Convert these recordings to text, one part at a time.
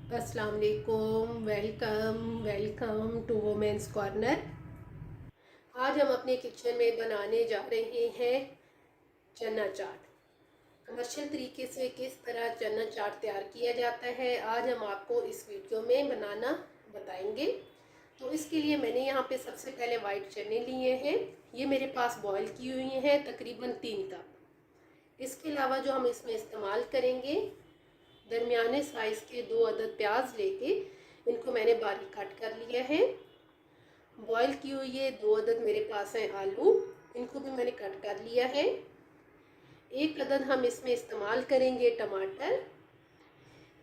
अस्सलाम वालेकुम। Welcome to women's corner. आज हम अपने किचन में बनाने जा रहे हैं चना चाट। कमर्शियल तरीके से किस तरह चना चाट तैयार किया जाता है आज हम आपको इस वीडियो में बनाना बताएंगे। तो इसके लिए मैंने यहाँ पे सबसे पहले वाइट चने लिए हैं। ये मेरे पास बॉईल की हुई हैं तकरीबन 3 कप। इसके अलावा जो हम इसमें इस्तेमाल करेंगे, दरमियाने साइज़ के 2 अदद प्याज लेके इनको मैंने बारीक कट कर लिया है। बॉईल की हुई ये 2 अदद मेरे पास हैं आलू, इनको भी मैंने कट कर लिया है। 1 अदद हम इसमें इस्तेमाल करेंगे टमाटर।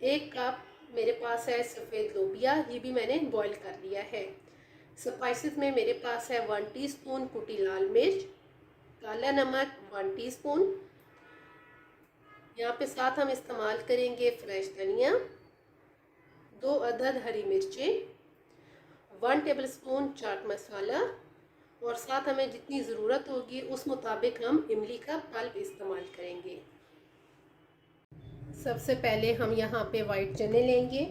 1 कप मेरे पास है सफ़ेद लोबिया, ये भी मैंने बॉईल कर लिया है। स्पाइसेस में मेरे पास है 1 टीस्पून कुटी लाल मिर्च, काला नमक 1 टीस्पून। यहाँ पे साथ हम इस्तेमाल करेंगे फ्रेश धनिया, 2 अदद हरी मिर्चें, 1 टेबलस्पून चाट मसाला और साथ हमें जितनी ज़रूरत होगी उस मुताबिक हम इमली का पल्प इस्तेमाल करेंगे। सबसे पहले हम यहाँ पे वाइट चने लेंगे,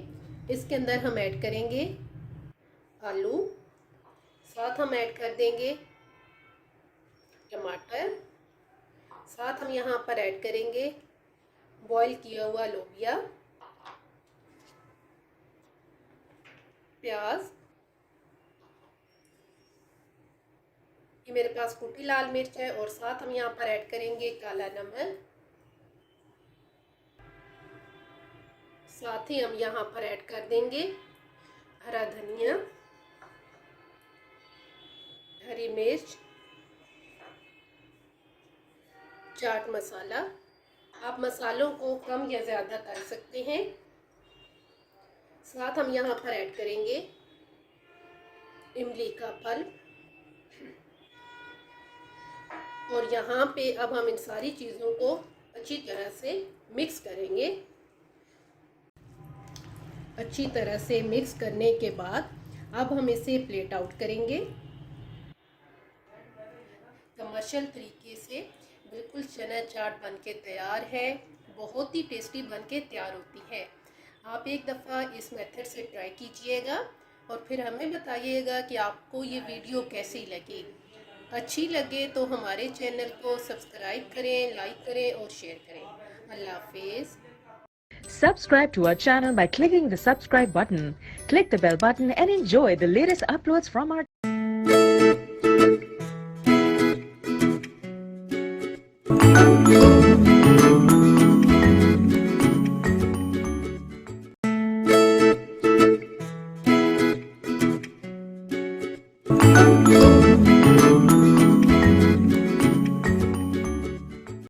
इसके अंदर हम ऐड करेंगे आलू, साथ हम ऐड कर देंगे टमाटर, साथ हम यहाँ पर ऐड करेंगे बॉईल किया हुआ लोबिया, प्याज, ये मेरे पास कुटी लाल मिर्च है और साथ हम यहाँ पर ऐड करेंगे काला नमक। साथ ही हम यहाँ पर ऐड कर देंगे हरा धनिया, हरी मिर्च, चाट मसाला। आप मसालों को कम या ज़्यादा कर सकते हैं। साथ हम यहाँ पर ऐड करेंगे इमली का पल्प और यहाँ पे अब हम इन सारी चीज़ों को अच्छी तरह से मिक्स करेंगे। अच्छी तरह से मिक्स करने के बाद अब हम इसे प्लेट आउट करेंगे। कमर्शियल तरीके से बिल्कुल चना चाट बनके तैयार है, बहुत ही टेस्टी बनके तैयार होती है। आप एक दफ़ा इस मेथड से ट्राई कीजिएगा और फिर हमें बताइएगा कि आपको ये वीडियो कैसी लगी। अच्छी लगे तो हमारे चैनल को सब्सक्राइब करें, लाइक करें और शेयर करें। अल्लाह हाफिज़। Subscribe to our channel by clicking the subscribe button. Click the bell button and enjoy the latest uploads from our